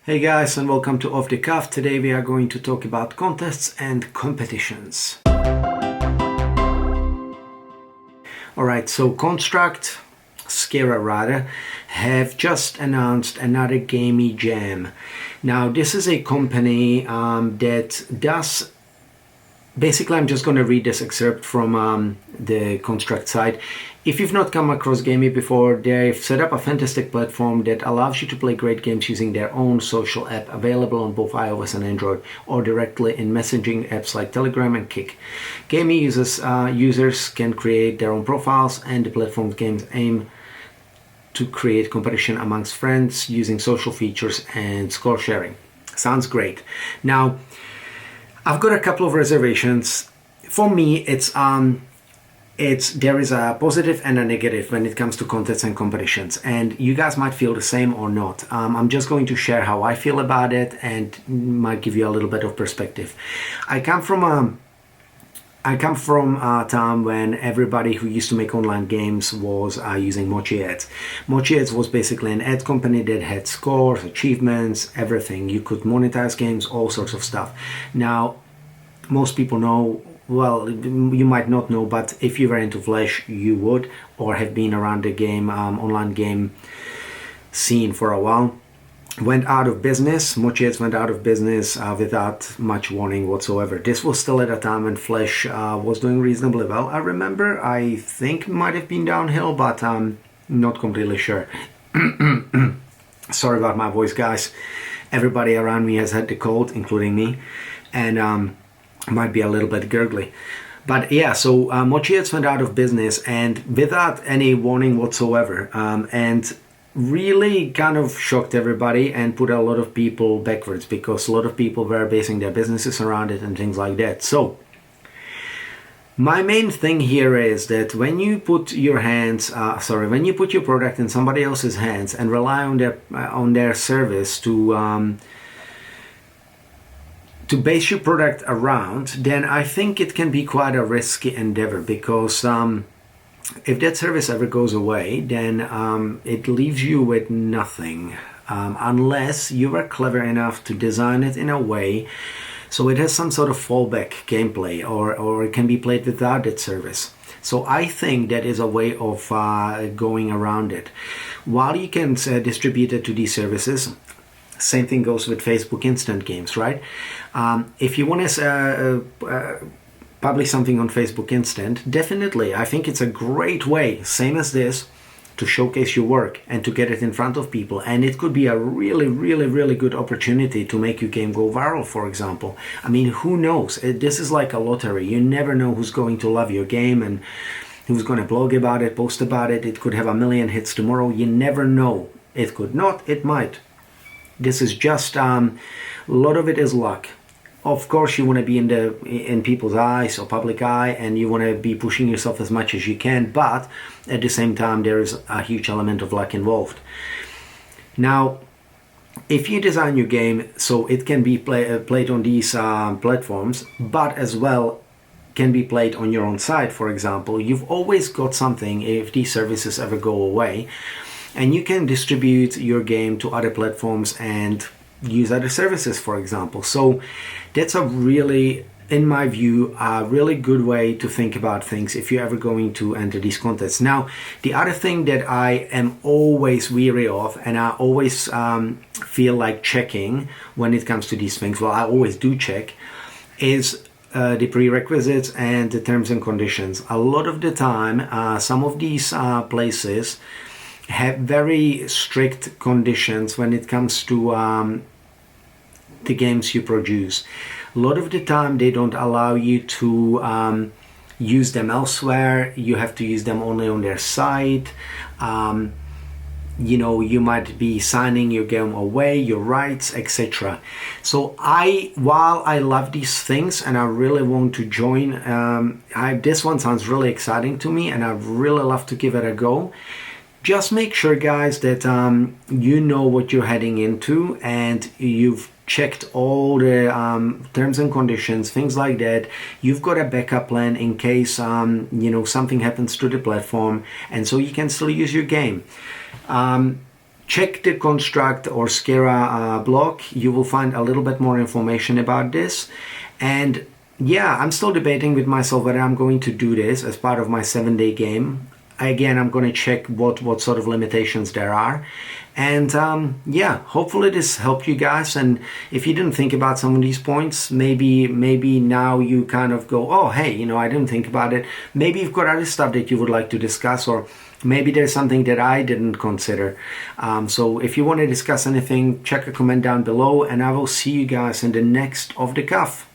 Hey guys, and welcome to Off the Cuff. Today we are going to talk about contests and competitions. Alright, so Construct, Skera rather, have just announced another Gamey Jam. Now this is a company that does... Basically, I'm just going to read this excerpt from the Construct site. If you've not come across Gamey before, they've set up a fantastic platform that allows you to play great games using their own social app, available on both iOS and Android, or directly in messaging apps like Telegram and Kik. Gamey users can create their own profiles, and the platform's games aim to create competition amongst friends using social features and score sharing. Sounds great. Now, I've got a couple of reservations. For me, there is a positive and a negative when it comes to contests and competitions, and you guys might feel the same or not. I'm just going to share how I feel about it and might give you a little bit of perspective. I come from a time when everybody who used to make online games was using Mochi Ads. Mochi Ads was basically an ad company that had scores, achievements, everything. You could monetize games, all sorts of stuff. Now, most people know, well, you might not know, but if you were into Flash, you would, or have been around the game, online game scene for a while. Went out of business. Mochi Ads went out of business without much warning whatsoever. This was still at a time when Flash was doing reasonably well. I remember, I think it might have been downhill, but I'm not completely sure. Sorry about my voice, guys. Everybody around me has had the cold, including me, and might be a little bit gurgly. But yeah, so Mochi Ads went out of business and without any warning whatsoever, and really kind of shocked everybody and put a lot of people backwards, because a lot of people were basing their businesses around it and things like that. So my main thing here is that when you put your when you put your product in somebody else's hands and rely on their service to base your product around, then I think it can be quite a risky endeavor, because if that service ever goes away, then it leaves you with nothing, unless you are clever enough to design it in a way so it has some sort of fallback gameplay, or it can be played without that service. So I think that is a way of going around it. While you can distribute it to these services, same thing goes with Facebook Instant Games, right? If you want to publish something on Facebook Instant, definitely, I think it's a great way, same as this, to showcase your work and to get it in front of people. And it could be a really, really, really good opportunity to make your game go viral, for example. I mean, who knows? This is like a lottery. You never know who's going to love your game and who's going to blog about it, post about it. It could have a million hits tomorrow. You never know. It could not, it might. This is just, a lot of it is luck. Of course, you want to be in people's eyes or public eye, and you want to be pushing yourself as much as you can, but at the same time, there is a huge element of luck involved. Now, if you design your game so it can be played on these platforms, but as well can be played on your own site, for example, you've always got something if these services ever go away, and you can distribute your game to other platforms and use other services, for example. So that's a really, in my view, a really good way to think about things if you're ever going to enter these contests. Now, the other thing that I am always weary of, and I always feel like checking when it comes to these things, well, I always do check, is the prerequisites and the terms and conditions. A lot of the time, some of these places have very strict conditions when it comes to the games you produce. A lot of the time they don't allow you to use them elsewhere. You have to use them only on their site. You know, you might be signing your game away, your rights, etc. So while I love these things and I really want to join, this one sounds really exciting to me and I really love to give it a go. Just make sure, guys, that you know what you're heading into and you've checked all the terms and conditions, things like that. You've got a backup plan in case something happens to the platform, and so you can still use your game. check the Construct or Skera blog. You will find a little bit more information about this. And yeah, I'm still debating with myself whether I'm going to do this as part of my 7-day game. Again, I'm going to check what sort of limitations there are. And yeah, hopefully this helped you guys. And if you didn't think about some of these points, maybe now you kind of go, oh, hey, you know, I didn't think about it. Maybe you've got other stuff that you would like to discuss, or maybe there's something that I didn't consider. So if you want to discuss anything, check a comment down below, and I will see you guys in the next Off the Cuff.